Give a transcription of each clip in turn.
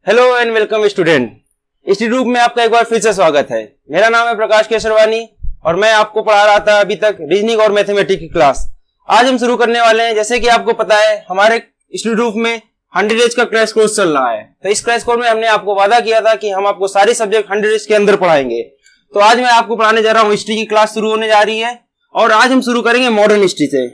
Hello and welcome student. Institute में आपका एक बार फिर से स्वागत है। मेरा नाम है प्रकाश केसरवानी और मैं आपको पढ़ा रहा था अभी तक रीजनिंग और मैथमेटिक्स की क्लास। आज हम शुरू करने वाले हैं। जैसे कि आपको पता है हमारे इंस्टीट्यूट में 100 डेज का क्रैश कोर्स चल रहा है। तो इस क्रैश कोर्स में हमने आपको वादा किया था कि हम आपको सारे सब्जेक्ट 100 डेज के अंदर पढ़ाएंगे। तो आज मैं आपको पढ़ाने जा रहा हूँ, हिस्ट्री की क्लास शुरू होने जा रही है और आज हम शुरू करेंगे मॉडर्न हिस्ट्री से,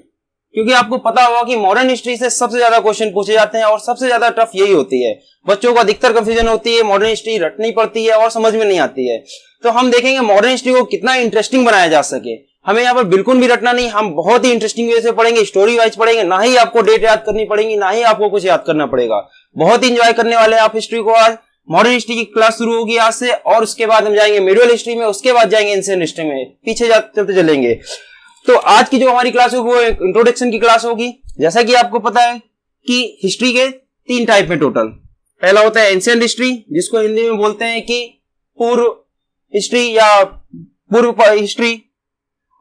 क्योंकि आपको पता होगा कि मॉडर्न हिस्ट्री से सबसे ज्यादा क्वेश्चन पूछे जाते हैं और सबसे ज्यादा टफ यही होती है। बच्चों को अधिकतर कंफ्यूजन होती है, मॉडर्न हिस्ट्री रटनी पड़ती है और समझ में नहीं आती है। तो हम देखेंगे मॉडर्न हिस्ट्री को कितना इंटरेस्टिंग बनाया जा सके। हमें यहाँ पर बिल्कुल भी रटना नहीं, हम बहुत ही इंटरेस्टिंग वे से पढ़ेंगे, स्टोरी वाइज पढ़ेंगे, ना ही आपको डेट याद करनी पड़ेगी, ना ही आपको कुछ याद करना पड़ेगा। बहुत ही इंजॉय करने वाले हैं आप हिस्ट्री को। आज मॉडर्न हिस्ट्री की क्लास शुरू होगी आज से और उसके बाद हम जाएंगे मिडिवल हिस्ट्री में, उसके बाद जाएंगे एंशिएंट हिस्ट्री में, पीछे चलते चलेंगे। तो आज की जो हमारी क्लास होगी वो एक इंट्रोडक्शन की क्लास होगी। जैसा कि आपको पता है कि हिस्ट्री के 3 टाइप में टोटल। पहला होता है एंशिएंट हिस्ट्री, जिसको हिंदी में बोलते हैं कि पूर्व हिस्ट्री या पूर्व हिस्ट्री,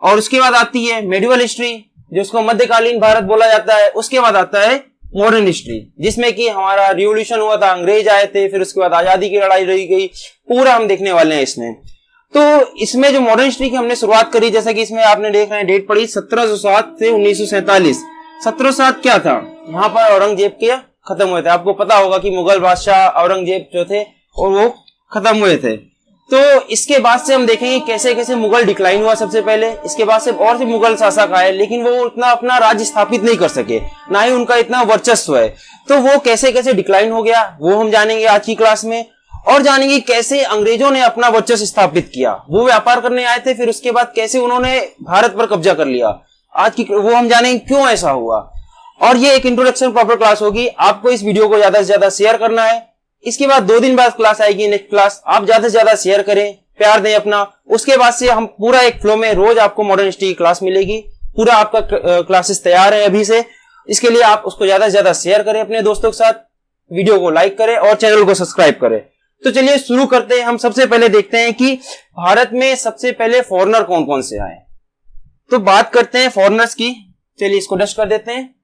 और उसके बाद आती है मेडिवल हिस्ट्री, जिसको मध्यकालीन भारत बोला जाता है। उसके बाद आता है मॉडर्न हिस्ट्री, जिसमें कि हमारा रिवॉल्यूशन हुआ था, अंग्रेज आए थे, फिर उसके बाद आजादी की लड़ाई रही गई, पूरा हम देखने वाले हैं इसमें। तो इसमें जो मॉडर्न हिस्ट्री की हमने शुरुआत करी, जैसा कि इसमें आपने देख रहे हैं डेट पड़ी 1707 से 1947। 1707 क्या था, वहां पर औरंगजेब के खत्म हुए थे। आपको पता होगा कि मुगल बादशाह औरंगजेब जो थे और वो खत्म हुए थे। तो इसके बाद से हम देखेंगे कैसे कैसे मुगल डिक्लाइन हुआ सबसे पहले। इसके बाद से और से मुगल शासक आए, लेकिन वो उतना अपना राज्य स्थापित नहीं कर सके, ना ही उनका इतना वर्चस्व है। तो वो कैसे कैसे डिक्लाइन हो गया वो हम जानेंगे आज की क्लास में, और जानेंगे कैसे अंग्रेजों ने अपना वर्चस्व स्थापित किया। वो व्यापार करने आए थे, फिर उसके बाद कैसे उन्होंने भारत पर कब्जा कर लिया। आज की वो हम जानेंगे क्यों ऐसा हुआ। और ये एक इंट्रोडक्शन प्रॉपर क्लास होगी। आपको इस वीडियो को ज्यादा से ज्यादा शेयर करना है। इसके बाद 2 दिन बाद क्लास आएगी, नेक्स्ट क्लास। आप ज्यादा से ज्यादा शेयर करें, प्यार दें अपना। उसके बाद से हम पूरा एक फ्लो में रोज आपको मॉडर्न हिस्ट्री की क्लास मिलेगी। पूरा आपका क्लासेस तैयार है अभी से। इसके लिए आप उसको ज्यादा से ज्यादा शेयर करें अपने दोस्तों के साथ, वीडियो को लाइक करें और चैनल को सब्सक्राइब करें। तो चलिए शुरू करते हैं। हम सबसे पहले देखते हैं कि भारत में सबसे पहले फॉरेनर कौन कौन से आए। तो बात करते हैं फॉरेनर्स की। चलिए इसको डस्ट कर देते हैं।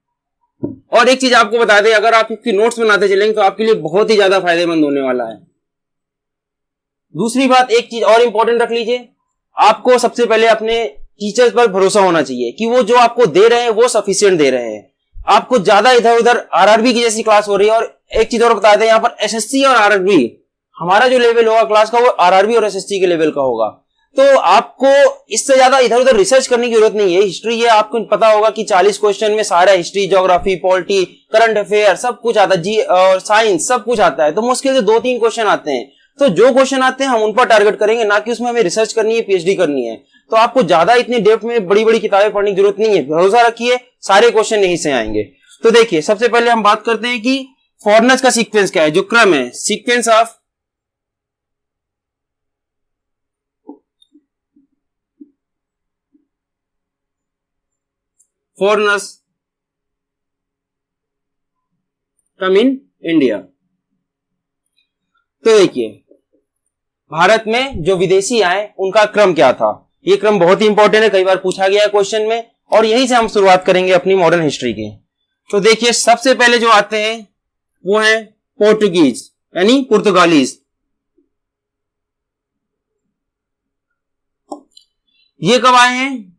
और एक चीज आपको बता दें, अगर आप इसकी नोट्स बनाते चलेंगे तो आपके लिए बहुत ही ज्यादा फायदेमंद होने वाला है। दूसरी बात, एक चीज और इंपॉर्टेंट रख लीजिए, आपको सबसे पहले अपने टीचर्स पर भरोसा होना चाहिए कि वो जो आपको दे रहे हैं वो सफिशिएंट दे रहे हैं। आपको ज्यादा इधर उधर आरआरबी की जैसी क्लास हो रही है। और एक चीज और बता दें, यहाँ पर एसएससी और आरआरबी, हमारा जो लेवल होगा क्लास का वो आरआरबी और एसएससी के लेवल का होगा। तो आपको इससे ज्यादा इधर उधर रिसर्च करने की जरूरत नहीं है। हिस्ट्री है, आपको पता होगा कि 40 क्वेश्चन में सारा history, geography, polity, current affair सब कुछ आता है, जी और साइंस सब कुछ आता है। तो मुश्किल से 2-3 क्वेश्चन आते हैं। तो जो क्वेश्चन आते हैं हम उन पर टारगेट करेंगे, ना कि उसमें हमें रिसर्च करनी है, पीएचडी करनी है। तो आपको ज्यादा इतनी डेप्थ में बड़ी बड़ी किताबें पढ़ने की जरूरत नहीं है। भरोसा रखिए, सारे क्वेश्चन यहीं से आएंगे। तो देखिए सबसे पहले हम बात करते हैं कि फॉरेनर्स का सीक्वेंस क्या है, जो क्रम है, sequence of foreigners come in India. तो देखिए भारत में जो विदेशी आए उनका क्रम क्या था। ये क्रम बहुत ही इंपॉर्टेंट है, कई बार पूछा गया है क्वेश्चन में, और यहीं से हम शुरुआत करेंगे अपनी मॉडर्न हिस्ट्री की। तो देखिए सबसे पहले जो आते हैं वो है पोर्टुगीज यानी पुर्तगालीज। ये कब आए हैं?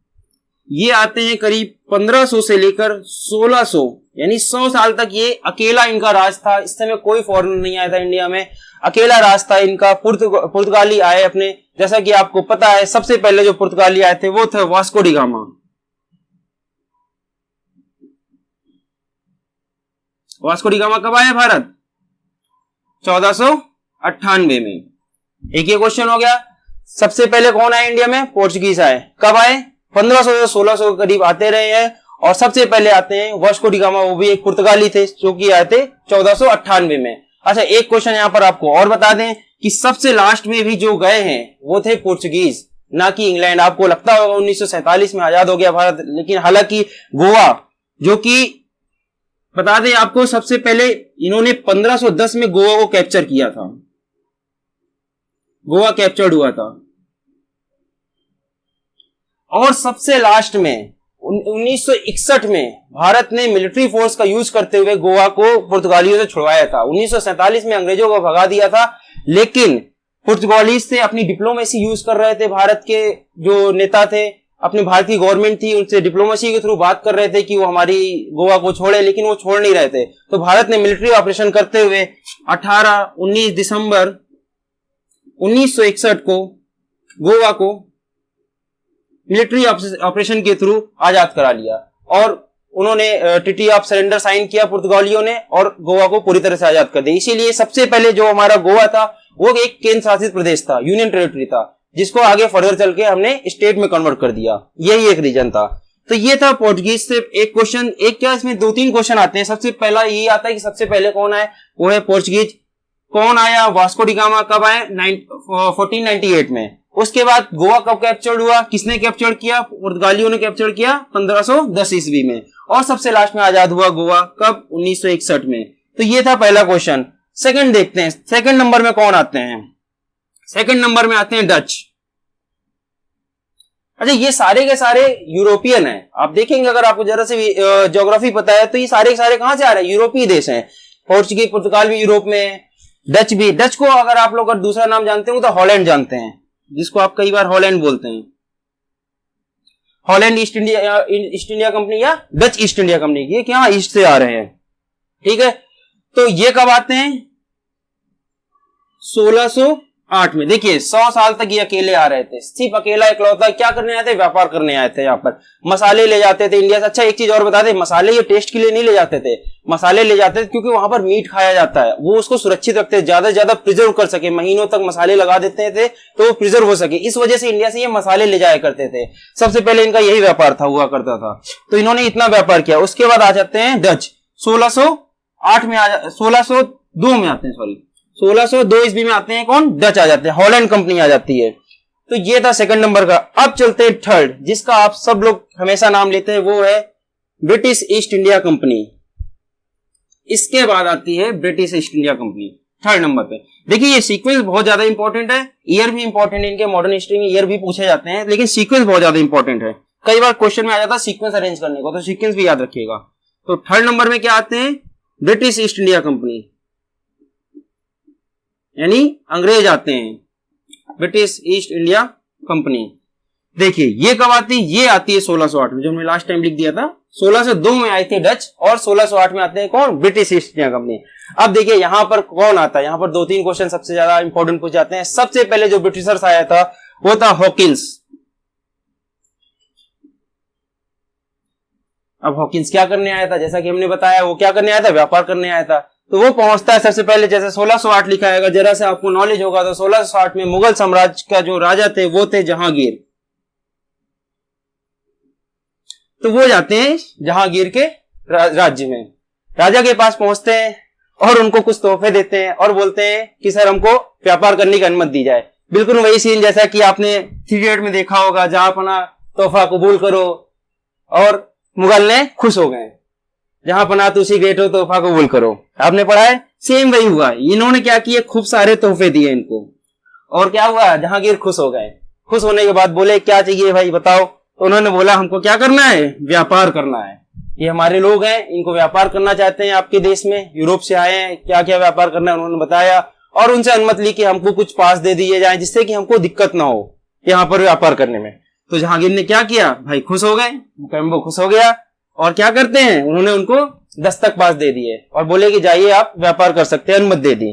ये आते हैं करीब 1500 से लेकर 1600 यानी 100 साल तक ये अकेला इनका राज था। इस समय कोई फॉरेनर नहीं आया था इंडिया में, अकेला राज था इनका। पुर्तगाली आए अपने, जैसा कि आपको पता है सबसे पहले जो पुर्तगाली आए थे वो थे Vasco D gamma. Vasco D gamma कब आए भारत? 1498 में। एक ये क्वेश्चन हो गया। सबसे पहले कौन आए इंडिया में? पोर्चुगीज आए। कब आए? 1500 से 1600 के करीब आते रहे हैं। और सबसे पहले आते हैं वास्को डी गामा, वो भी एक पुर्तगाली थे जो कि आए थे 1498 में। अच्छा एक क्वेश्चन यहां पर आपको और बता दें कि सबसे लास्ट में भी जो गए हैं वो थे पोर्चुगीज, ना कि इंग्लैंड। आपको लगता होगा 1947 में आजाद हो गया भारत, लेकिन हालांकि गोवा, जो कि बता दें आपको सबसे पहले इन्होंने 1510 में गोवा को कैप्चर किया था। गोवा कैप्चर्ड हुआ था। और सबसे लास्ट में 1961 में भारत ने मिलिट्री फोर्स का यूज करते हुए गोवा को पुर्तगालियों से छुड़वाया था। 1947 में अंग्रेजों को भगा दिया था, लेकिन पुर्तगालीज से अपनी डिप्लोमेसी यूज कर रहे थे। भारत के जो नेता थे, अपनी भारतीय गवर्नमेंट थी, उनसे डिप्लोमेसी के थ्रू बात कर रहे थे कि वो हमारी गोवा को छोड़े, लेकिन वो छोड़ नहीं रहे थे। तो भारत ने मिलिट्री ऑपरेशन करते हुए 19 दिसंबर 1961 को गोवा को मिलिट्री ऑपरेशन के थ्रू आजाद करा लिया और उन्होंने ट्रीटी ऑफ सरेंडर साइन किया पुर्तगालियों ने और गोवा को पूरी तरह से आजाद कर दिया। इसीलिए सबसे पहले जो हमारा गोवा था वो एक केंद्र शासित प्रदेश था, यूनियन टेरिटरी था, जिसको आगे फर्दर चल के हमने स्टेट में कन्वर्ट कर दिया। यही एक रीजन था। तो ये था पोर्टुगीज से एक क्वेश्चन। एक क्या, इसमें 2-3 क्वेश्चन आते हैं। सबसे पहला यही आता है कि सबसे पहले कौन आए, वो है पोर्चुगीज। कौन आया, वास्को डी गामा कब आए, 1498 में। उसके बाद गोवा कब कैप्चर्ड हुआ, किसने कैप्चर किया, पुर्तगालियों ने कैप्चर किया 1510 ईस्वी में। और सबसे लास्ट में आजाद हुआ गोवा कब, 1961 में। तो ये था पहला क्वेश्चन। सेकंड देखते हैं, सेकंड नंबर में कौन आते हैं। सेकंड नंबर में आते हैं डच। अच्छा, ये सारे के सारे यूरोपियन हैं। आप देखेंगे अगर आपको जरा से ज्योग्राफी पता है तो ये सारे के सारे कहां से आ रहे हैं, यूरोपीय देश हैं। पोर्चुगीज पुर्तगाल भी यूरोप में है, डच भी। डच को अगर आप लोग दूसरा नाम जानते हो तो हॉलैंड जानते हैं, जिसको आप कई बार हॉलैंड बोलते हैं। हॉलैंड ईस्ट इंडिया कंपनी या डच ईस्ट इंडिया कंपनी, ये क्या ईस्ट से आ रहे हैं, ठीक है। तो ये कब आते हैं, 1608 में। देखिए 100 साल तक ये अकेले आ रहे थे, सिर्फ अकेला इकलौता। क्या करने आए थे, व्यापार करने आए थे। यहाँ पर मसाले ले जाते थे इंडिया से। अच्छा, एक चीज और बता दें, मसाले ये टेस्ट के लिए नहीं ले जाते थे, मसाले ले जाते थे क्योंकि वहां पर मीट खाया जाता है, वो उसको सुरक्षित रखते थे, ज्यादा से ज्यादा प्रिजर्व कर सके, महीनों तक मसाले लगा देते थे तो वो प्रिजर्व हो सके। इस वजह से इंडिया से ये मसाले ले जाया करते थे। सबसे पहले इनका यही व्यापार था, हुआ करता था। तो इन्होंने इतना व्यापार किया। उसके बाद आ जाते हैं डच, 1608 में 1602 में आते हैं, सॉरी 1602 ईस्वी में आते हैं। कौन, डच आ जाते हैं, हॉलैंड कंपनी आ जाती है। तो ये था सेकंड नंबर का। अब चलते हैं थर्ड, जिसका आप सब लोग हमेशा नाम लेते हैं, वो है ब्रिटिश ईस्ट इंडिया कंपनी। इसके बाद आती है British east India company third number पे। देखिए ये सीक्वेंस बहुत ज्यादा इंपॉर्टेंट है, ईयर भी इंपॉर्टेंट है, इनके मॉडर्न हिस्ट्री में ईयर भी पूछे जाते हैं, लेकिन सीक्वेंस बहुत ज्यादा इंपॉर्टेंट है। कई बार क्वेश्चन में आ जाता है सीक्वेंस अरेंज करने को, तो सीक्वेंस भी याद रखिएगा। तो थर्ड नंबर में क्या आते हैं, ब्रिटिश ईस्ट इंडिया कंपनी, यानी अंग्रेज आते हैं, ब्रिटिश ईस्ट इंडिया कंपनी। देखिए ये कब आती है, ये आती है 1608 में, जो हमने लास्ट टाइम लिख दिया था। 1602 में आई थी डच और 1608 में आते हैं कौन, ब्रिटिश ईस्ट इंडिया कंपनी। अब देखिए यहां पर कौन आता है, यहां पर 2-3 क्वेश्चन सबसे ज्यादा इंपॉर्टेंट पूछ जाते हैं। सबसे पहले जो ब्रिटिशर्स आया था वो था हॉकिंस। अब हॉकिंस क्या करने आया था, जैसा कि हमने बताया, वो क्या करने आया था, व्यापार करने आया था। तो वो पहुंचता है सबसे पहले, जैसे 1608 लिखा है, जरा से आपको नॉलेज होगा तो 1608 में मुगल साम्राज्य का जो राजा थे वो थे जहांगीर। तो वो जाते हैं जहांगीर के राज्य में, राजा के पास पहुंचते हैं और उनको कुछ तोहफे देते हैं और बोलते हैं कि सर हमको व्यापार करने की अनुमति दी जाए। बिल्कुल वही सीन जैसा कि आपने 3 इडियट में देखा होगा, जहां अपना तोहफा कबूल करो और मुगल ने खुश हो गए, जहां पना तुसी ग्रेट हो तोहफा कबूल करो, आपने पढ़ा है। सेम वही हुआ, इन्होंने क्या किया, खूब सारे तोहफे दिए इनको और क्या हुआ, जहांगीर खुश हो गए। खुश होने के बाद बोले क्या चाहिए भाई बताओ, तो उन्होंने बोला हमको क्या करना है, व्यापार करना है। ये हमारे लोग हैं, इनको व्यापार करना चाहते हैं आपके देश में, यूरोप से आए हैं, क्या क्या व्यापार करना है उन्होंने बताया और उनसे अनुमति ली कि हमको कुछ पास दे दिए जाए जिससे कि हमको दिक्कत ना हो यहाँ पर व्यापार करने में। तो जहांगीर ने क्या किया, भाई खुश हो गए, मुकम्बो खुश हो गया और क्या करते हैं, उन्होंने उनको दस्तक पास दे दिए और बोले कि जाइए आप व्यापार कर सकते हैं, अनुमति दे दी।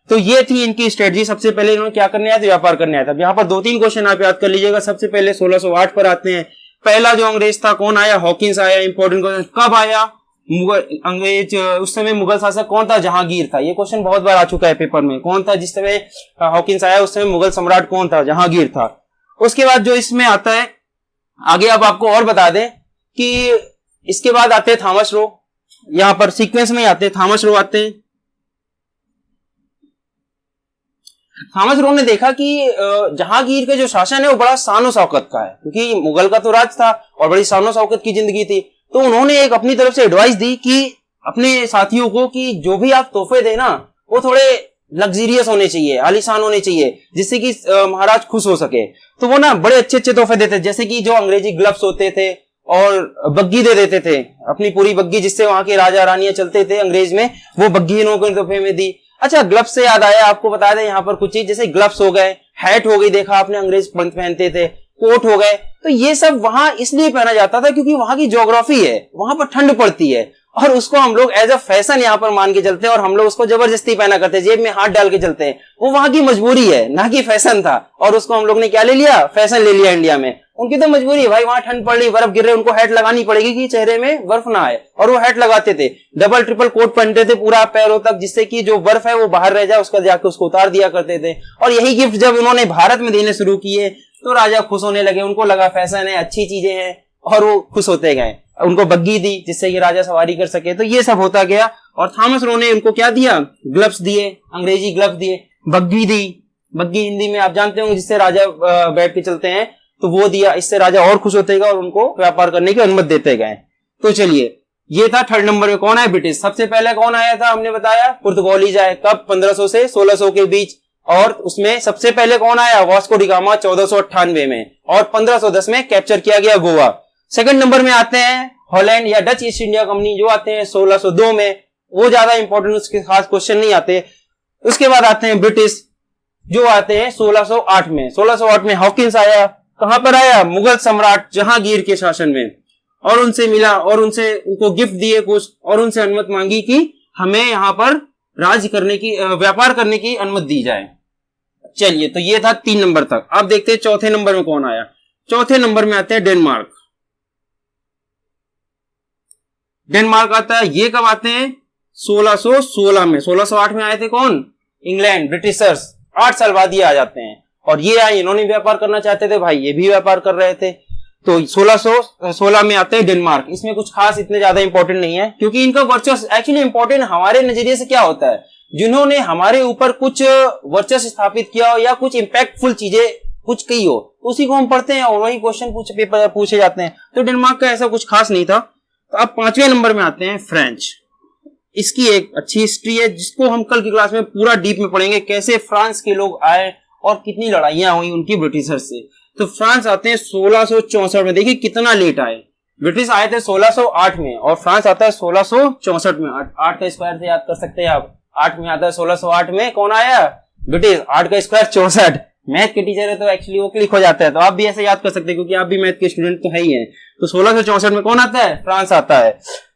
तो ये थी इनकी स्ट्रेटजी। सबसे पहले इन्होंने क्या करने आया था, व्यापार करने आया था। यहाँ पर 2-3 क्वेश्चन आप याद कर लीजिएगा। सबसे पहले 1608 पर आते हैं, पहला जो अंग्रेज था कौन आया, हॉकिंस आया। इंपॉर्टेंट क्वेश्चन, कब आया, मुगल अंग्रेज, उस समय मुगल शासक कौन था, जहांगीर था। ये क्वेश्चन बहुत बार आ चुका है पेपर में, कौन था जिस समय हॉकिंस आया, उस समय मुगल सम्राट कौन था, जहांगीर था। उसके बाद जो इसमें आता है आगे, अब आपको और बता दें कि इसके बाद आते हैं थॉमस रो। यहां पर सीक्वेंस में आते हैं, थॉमस रो आते हैं। थॉमस रो ने देखा कि जहांगीर का जो शासन है वो बड़ा शानो शौकत का है, क्योंकि मुगल का तो राज था और बड़ी शानो शौकत की जिंदगी थी। तो उन्होंने एक अपनी तरफ से एडवाइस दी कि अपने साथियों को कि जो भी आप तोहफे देना वो थोड़े लग्जरियस होने चाहिए, आलीशान होने चाहिए, जिससे कि महाराज खुश हो सके। तो वो ना बड़े अच्छे अच्छे तोहफे देते, जैसे कि जो अंग्रेजी ग्लव्स होते थे और बग्गी दे देते थे, अपनी पूरी बग्गी जिससे वहां के राजा रानियां चलते थे अंग्रेज में, वो बग्गी इन्होंने तोहफे में दी। अच्छा, ग्लव्स से याद आया, आपको बता दें यहाँ पर कुछ चीज, जैसे ग्लव्स हो गए, हैट हो गई, देखा आपने अंग्रेज पहनते थे, कोट हो गए, तो ये सब वहां इसलिए पहना जाता था क्योंकि वहां की ज्योग्राफी है, वहां पर ठंड पड़ती है और उसको हम लोग एज अ फैशन यहाँ पर मान के चलते हैं और हम लोग उसको जबरदस्ती पहना करते हैं, जेब में हाथ डाल के चलते हैं। वो वहां की मजबूरी है, ना कि फैशन था, और उसको हम लोग ने क्या ले लिया, फैशन ले लिया इंडिया में। उनकी तो मजबूरी है भाई, वहां ठंड पड़ रही, बर्फ गिर रही, उनको हैट लगानी पड़ेगी कि चेहरे में बर्फ ना आए, और वो हैट लगाते थे, डबल ट्रिपल कोट पहनते थे पूरा पैरों तक, जिससे कि जो बर्फ है वो बाहर रह जाए, उसका जाके उसको उतार दिया करते थे। और यही गिफ्ट जब उन्होंने भारत में देने शुरू किए तो राजा खुश होने लगे, उनको लगा फैशन है, अच्छी चीजें हैं, और वो खुश होते गए। उनको बग्गी दी जिससे कि राजा सवारी कर सके, तो ये सब होता गया। और थॉमस रो ने उनको क्या दिया, ग्लव्स दिए, अंग्रेजी ग्लव्स दिए, बग्गी दी, बग्गी हिंदी में आप जानते होंगे जिससे राजा बैठ के चलते हैं, तो वो दिया, इससे राजा और खुश होते गए और उनको व्यापार करने की अनुमति देते गए। तो चलिए, ये था थर्ड नंबर में। कौन है, ब्रिटिश। सबसे पहले कौन आया था, हमने बताया पुर्तगालीज आए, कब, 1500 से 1600 के बीच, और उसमें सबसे पहले कौन आया, वास्को डी गामा 1498 में, और 1510 में कैप्चर किया गया गोवा। सेकंड नंबर में आते हैं हॉलैंड या डच ईस्ट इंडिया कंपनी, जो आते हैं 1602 में, वो ज्यादा इंपॉर्टेंट, उसके खास क्वेश्चन नहीं आते। उसके बाद आते हैं ब्रिटिश, जो आते हैं 1608 में। 1608 में हॉकिंस आया, कहां पर आया, मुगल सम्राट जहांगीर के शासन में, और उनसे मिला और उनसे उनको गिफ्ट दिए कुछ, और उनसे अनुमति मांगी कि हमें यहां पर राज करने की, व्यापार करने की अनुमति दी जाए। चलिए, तो ये था 3 नंबर तक। अब देखते हैं चौथे नंबर में कौन आया। चौथे नंबर में आते हैं डेनमार्क। डेनमार्क आता है, ये कब आते हैं, 1616 में। 1608 में आए थे कौन, इंग्लैंड, ब्रिटिशर्स। 8 साल बाद ये आ जाते हैं, और ये आए, इन्होंने व्यापार करना चाहते थे भाई, ये भी व्यापार कर रहे थे। तो 1616 में आते हैं डेनमार्क। इसमें कुछ खास इतने ज्यादा इंपॉर्टेंट नहीं है, क्योंकि इनका वर्चस्व एक्चुअली इंपॉर्टेंट हमारे नजरिए से क्या होता है, जिन्होंने हमारे ऊपर कुछ वर्चस्व स्थापित किया हो या कुछ इंपैक्टफुल चीजें कुछ की हो, उसी को हम पढ़ते हैं और वही क्वेश्चन पेपर पूछे जाते हैं। तो डेनमार्क का ऐसा कुछ खास नहीं था। तो अब 5वें नंबर में आते हैं फ्रेंच। इसकी एक अच्छी हिस्ट्री है, जिसको हम कल की क्लास में पूरा डीप में पढ़ेंगे, कैसे फ्रांस के लोग आए और कितनी लड़ाइयां हुई उनकी ब्रिटिशर्स से। तो फ्रांस आते हैं 1664 में। देखिए कितना लेट आए, ब्रिटिश आए थे 1608 में और फ्रांस आता है 1664 में। 8 का स्क्वायर से याद कर सकते हैं आप, 8 में आता है 1608 में कौन आया, ब्रिटिश। 8 का स्क्वायर 64। मैथ के टीचर है तो एक्चुअली वो क्लिक हो जाता है, तो आप भी ऐसे याद कर सकते हैं क्योंकि आप भी मैथ के स्टूडेंट तो है ही हैं। तो 1664 में कौन आता है, फ्रांस आता है।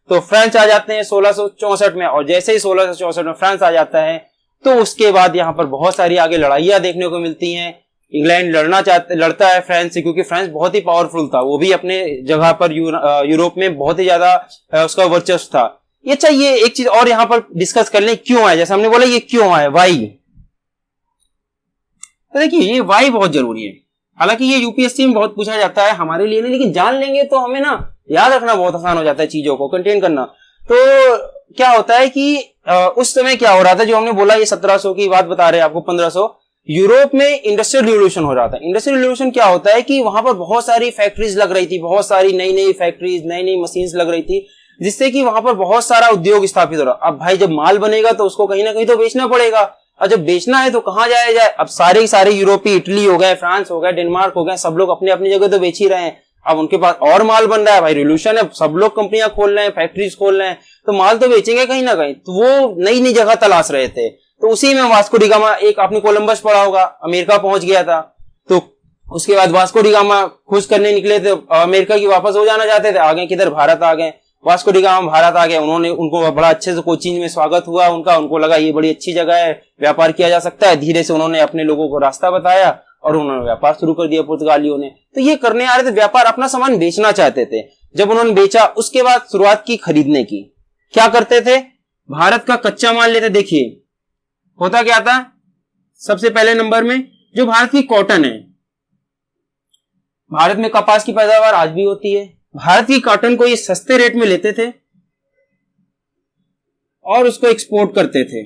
तो फ्रेंच आ जाते हैं 1664 में, और जैसे ही 1664 में फ्रांस आ जाता है तो उसके बाद यहाँ पर बहुत सारी आगे लड़ाइयां देखने को मिलती हैं। इंग्लैंड लड़ता है फ्रांस से, क्योंकि फ्रांस बहुत ही पावरफुल था, वो भी अपने जगह पर यूरोप में बहुत ही ज्यादा उसका वर्चस्व था। ये चाहिए एक चीज और यहाँ पर डिस्कस कर लें, क्यों आए, जैसे हमने बोला ये क्यों आए, वाई। तो देखिए ये वाई बहुत जरूरी है, हालांकि ये यूपीएससी में बहुत पूछा जाता है, हमारे लिए नहीं, लेकिन जान लेंगे तो हमें ना याद रखना बहुत आसान हो जाता है, चीजों को कंटेन करना। तो क्या होता है कि उस समय क्या हो रहा था, जो हमने बोला ये 1700 की बात बता रहे हैं आपको, 1500, यूरोप में इंडस्ट्रियल रिवोल्यूशन हो रहा था। इंडस्ट्रियल रिवोल्यूशन क्या होता है कि वहां पर बहुत सारी फैक्ट्रीज लग रही थी, बहुत सारी नई नई फैक्ट्रीज, नई नई मशीन्स लग रही थी, जिससे कि वहां पर बहुत सारा उद्योग स्थापित हो रहा। अब भाई जब माल बनेगा तो उसको कहीं ना कहीं तो बेचना पड़ेगा, और जब बेचना है तो कहाँ जाया जाए। अब सारे यूरोपीय, इटली हो गए, फ्रांस हो गए, डेनमार्क हो गए, सब लोग अपने अपनी जगह तो बेच ही रहे हैं। अब उनके पास और माल बन रहा है, भाई रिवोल्यूशन है, सब लोग कंपनियां खोल रहे हैं, फैक्ट्रीज खोल रहे हैं, तो माल तो बेचेंगे कहीं ना कहीं। तो वो नई नई जगह तलाश रहे थे, तो उसी में वास्को डी गामा, एक आपने कोलंबस पढ़ा होगा, अमेरिका पहुंच गया था। तो उसके बाद वास्को डी गामा खोज करने निकले थे, अमेरिका की वापस हो जाना चाहते थे, आगे किधर, भारत आ गए। वास्को डी गामा भारत आ गए, उनको बड़ा अच्छे से कोचीन में स्वागत हुआ उनको लगा ये बड़ी अच्छी जगह है, व्यापार किया जा सकता है। धीरे से उन्होंने अपने लोगों को रास्ता बताया और उन्होंने व्यापार शुरू कर दिया पुर्तगालियों ने। तो ये करने आ रहे थे व्यापार, अपना सामान बेचना चाहते थे। जब उन्होंने बेचा उसके बाद शुरुआत की खरीदने की। क्या करते थे, भारत का कच्चा माल लेते। देखिए होता क्या था, सबसे पहले नंबर में जो भारत की कॉटन है, भारत में कपास की पैदावार आज भी होती है, भारत की कॉटन को ये सस्ते रेट में लेते थे और उसको एक्सपोर्ट करते थे।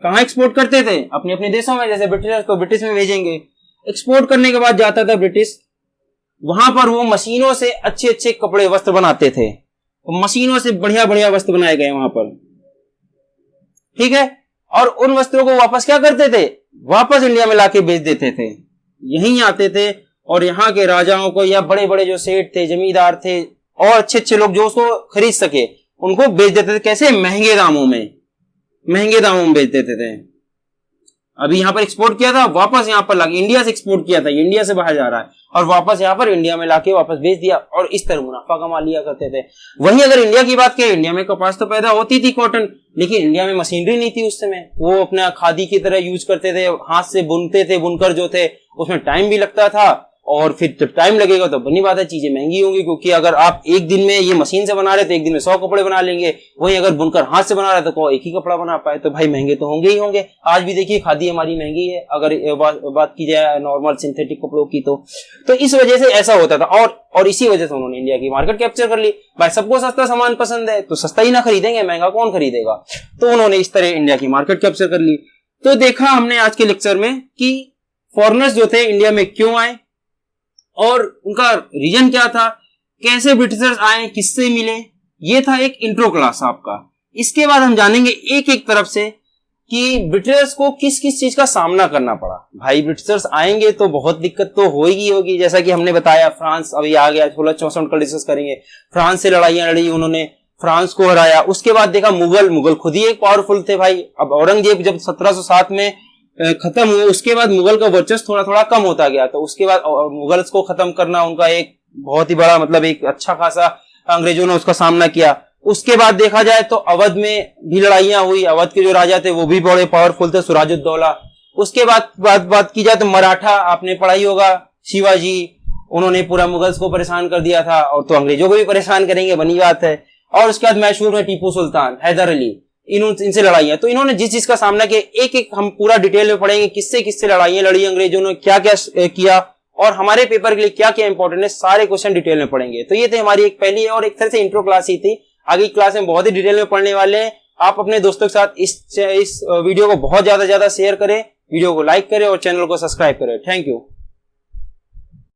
कहां एक्सपोर्ट करते थे, अपने अपने देशों में, जैसे ब्रिटिश को ब्रिटिश में भेजेंगे। एक्सपोर्ट करने के बाद जाता था ब्रिटिश, वहां पर वो मशीनों से अच्छे अच्छे कपड़े वस्त्र बनाते थे, मशीनों से बढ़िया बढ़िया वस्त्र बनाए गए वहां पर, ठीक है। और उन वस्त्रों को वापस क्या करते थे, वापस इंडिया में लाके बेच देते थे। यहीं आते थे और यहाँ के राजाओं को या बड़े बड़े जो सेठ थे, जमींदार थे, और अच्छे अच्छे लोग जो उसको खरीद सके उनको बेच देते थे। कैसे? महंगे दामों में बेच देते थे। अभी यहाँ पर एक्सपोर्ट किया था, वापस यहाँ पर लाके इंडिया से एक्सपोर्ट किया था, इंडिया से बाहर जा रहा है और वापस यहाँ पर इंडिया में लाके वापस बेच दिया और इस तरह मुनाफा कमा लिया करते थे। वहीं अगर इंडिया की बात करें, इंडिया में कपास तो पैदा होती थी, कॉटन, लेकिन इंडिया में मशीनरी नहीं थी उस समय। वो अपना खादी की तरह यूज करते थे, हाथ से बुनते थे। बुनकर जो थे उसमें टाइम भी लगता था और फिर जब टाइम लगेगा तो बनी बात है चीजें महंगी होंगी, क्योंकि अगर आप एक दिन में ये मशीन से बना रहे तो एक दिन में 100 कपड़े बना लेंगे, वहीं अगर बुनकर हाथ से बना रहे तो कोई एक ही कपड़ा बना पाए, तो भाई महंगे तो होंगे ही होंगे। आज भी देखिए खादी हमारी महंगी है अगर बात की जाए नॉर्मल सिंथेटिक कपड़ों की। तो इस वजह से ऐसा होता था और इसी वजह से उन्होंने इंडिया की मार्केट कैप्चर कर ली। भाई सबको सस्ता सामान पसंद है तो सस्ता ही ना खरीदेंगे, महंगा कौन खरीदेगा। तो उन्होंने इस तरह इंडिया की मार्केट कैप्चर कर ली। तो देखा हमने आज के लेक्चर में कि फॉरेनर्स जो थे इंडिया में क्यों आए और उनका रीजन क्या था, कैसे ब्रिटिशर्स आए, किससे मिले। ये था एक इंट्रो क्लास आपका। इसके बाद हम जानेंगे एक एक तरफ से कि ब्रिटिशर्स को किस किस चीज का सामना करना पड़ा। भाई ब्रिटिशर्स आएंगे तो बहुत दिक्कत तो होगी, जैसा कि हमने बताया फ्रांस अभी आ गया, 1664 का डिस्कस करेंगे। फ्रांस से लड़ाइयां लड़ी उन्होंने, फ्रांस को हराया। उसके बाद देखा मुगल खुद ही एक पावरफुल थे भाई। अब औरंगजेब जब 1707 में खत्म हुए, उसके बाद मुगल का वर्चस्व थोड़ा थोड़ा कम होता गया। तो उसके बाद मुगल्स को खत्म करना उनका एक बहुत ही बड़ा मतलब एक अच्छा खासा अंग्रेजों ने उसका सामना किया। उसके बाद देखा जाए तो अवध में भी लड़ाइयां हुई। अवध के जो राजा थे वो भी बड़े पावरफुल थे, सिराजुद्दौला। उसके बाद बात की जाए तो मराठा, आपने पढ़ा ही होगा, शिवाजी, उन्होंने पूरा मुगल्स को परेशान कर दिया था और तो अंग्रेजों को भी परेशान करेंगे, बनी बात है। और उसके बाद मैसूर में टीपू सुल्तान, हैदर अली, इनसे लड़ाइयां। तो इन्होंने जिस चीज का सामना किया एक एक हम पूरा डिटेल में पढ़ेंगे, किससे किससे लड़ाइयां लड़ी अंग्रेजों ने, क्या क्या किया और हमारे पेपर के लिए क्या क्या इंपॉर्टेंट है, सारे क्वेश्चन डिटेल में पढ़ेंगे। तो ये थे हमारी एक पहली और एक तरह से इंट्रो क्लास ही थी। आगे क्लास में बहुत ही डिटेल में पढ़ने वाले हैं। आप अपने दोस्तों के साथ इस वीडियो को बहुत ज्यादा शेयर करें, वीडियो को लाइक करें और चैनल को सब्सक्राइब करें। Thank you.